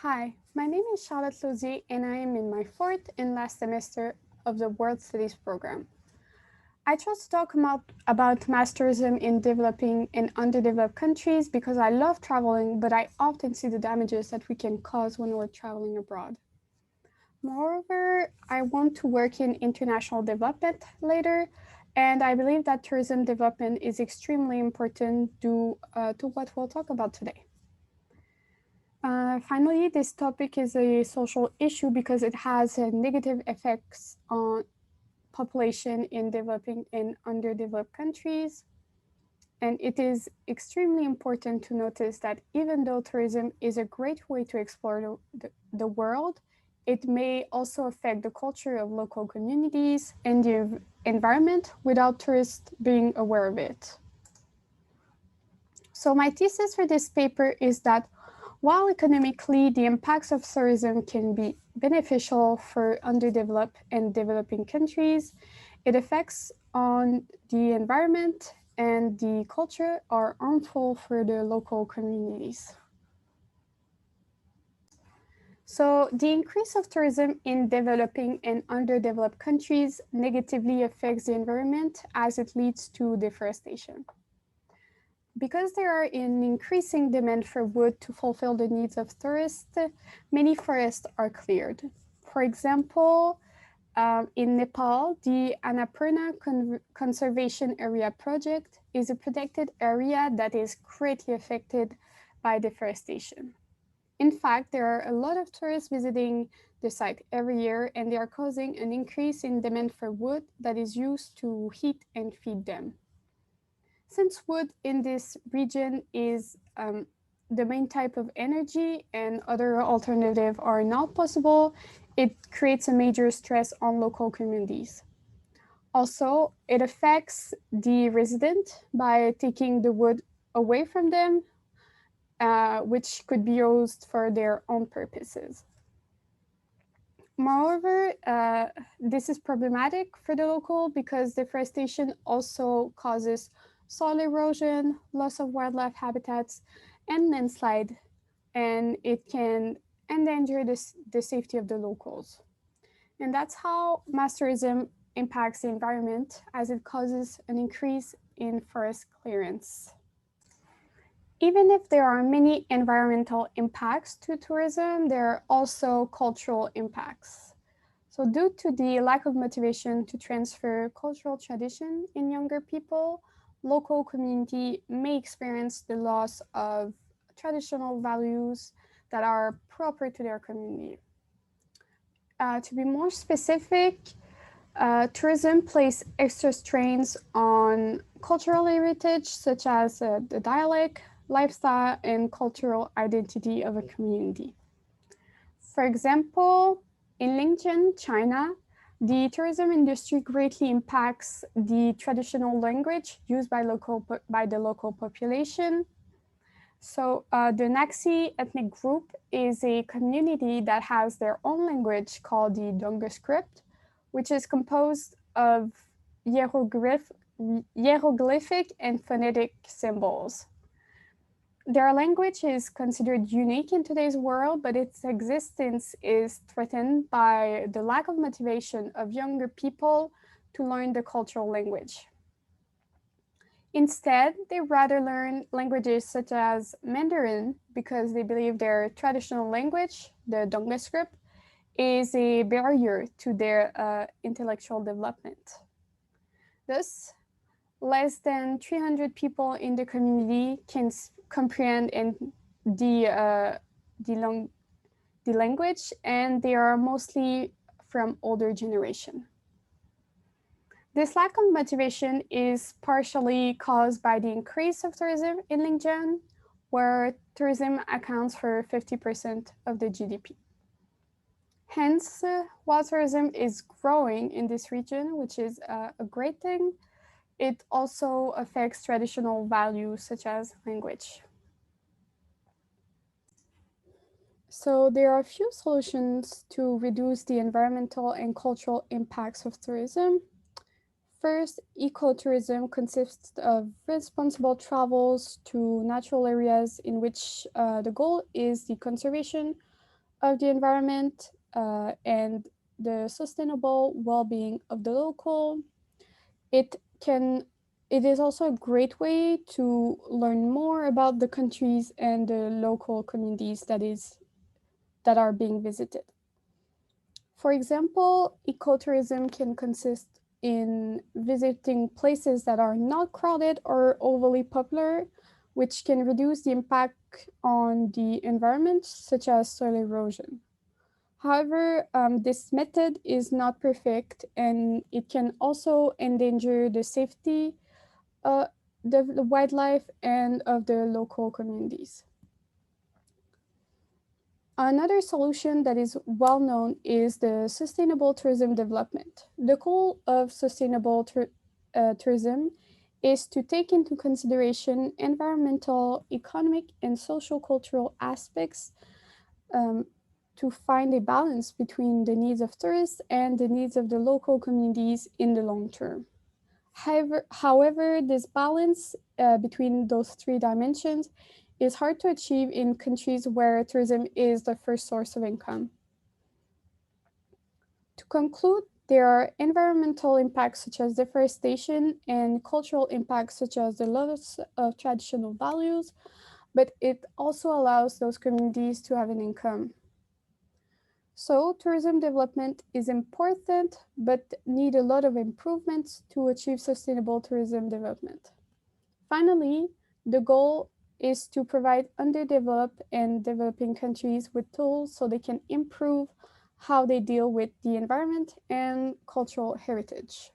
Hi, my name is Charlotte Lausier and I am in my fourth and last semester of the World Studies program. I chose to talk about masterism in developing and underdeveloped countries because I love traveling, but I often see the damages that we can cause when we're traveling abroad. Moreover, I want to work in international development later, and I believe that tourism development is extremely important due to what we'll talk about today. Finally, this topic is a social issue because it has negative effects on population in developing and underdeveloped countries. And it is extremely important to notice that even though tourism is a great way to explore the world, it may also affect the culture of local communities and the environment without tourists being aware of it. So my thesis for this paper is that while economically the impacts of tourism can be beneficial for underdeveloped and developing countries, its effects on the environment and the culture are harmful for the local communities. So the increase of tourism in developing and underdeveloped countries negatively affects the environment as it leads to deforestation. Because there are an increasing demand for wood to fulfill the needs of tourists, many forests are cleared. For example, in Nepal, the Annapurna Conservation Area project is a protected area that is greatly affected by deforestation. In fact, there are a lot of tourists visiting the site every year, and they are causing an increase in demand for wood that is used to heat and feed them. Since wood in this region is the main type of energy and other alternatives are not possible, it creates a major stress on local communities. Also, it affects the resident by taking the wood away from them, which could be used for their own purposes. Moreover, this is problematic for the local because deforestation also causes soil erosion, loss of wildlife habitats, and landslide, and it can endanger the safety of the locals. And that's how mass tourism impacts the environment as it causes an increase in forest clearance. Even if there are many environmental impacts to tourism, there are also cultural impacts. So due to the lack of motivation to transfer cultural tradition in younger people, local community may experience the loss of traditional values that are proper to their community. To be more specific, tourism places extra strains on cultural heritage, such as the dialect, lifestyle, and cultural identity of a community. For example, in Lincoln, China, the tourism industry greatly impacts the traditional language used by the local population. So the Naxi ethnic group is a community that has their own language called the Donga script, which is composed of hieroglyphic and phonetic symbols. Their language is considered unique in today's world, but its existence is threatened by the lack of motivation of younger people to learn the cultural language. Instead, they rather learn languages such as Mandarin because they believe their traditional language, the Donga script, is a barrier to their intellectual development. Thus, less than 300 people in the community can comprehend the language, and they are mostly from older generation. This lack of motivation is partially caused by the increase of tourism in Linjiang, where tourism accounts for 50% of the GDP. Hence, while tourism is growing in this region, which is a great thing, it also affects traditional values such as language. So there are a few solutions to reduce the environmental and cultural impacts of tourism. First, ecotourism consists of responsible travels to natural areas in which the goal is the conservation of the environment and the sustainable well-being of the local. It can it is also a great way to learn more about the countries and the local communities that are being visited. For example, ecotourism can consist in visiting places that are not crowded or overly popular, which can reduce the impact on the environment, such as soil erosion. However, this method is not perfect and it can also endanger the safety uh, the wildlife and of the local communities. Another solution that is well known is the sustainable tourism development. The goal of sustainable tourism is to take into consideration environmental, economic, and social cultural aspects um, to find a balance between the needs of tourists and the needs of the local communities in the long term. However, this balance between those three dimensions is hard to achieve in countries where tourism is the first source of income. To conclude, there are environmental impacts such as deforestation and cultural impacts such as the loss of traditional values, but it also allows those communities to have an income. So, tourism development is important, but need a lot of improvements to achieve sustainable tourism development. Finally, the goal is to provide underdeveloped and developing countries with tools so they can improve how they deal with the environment and cultural heritage.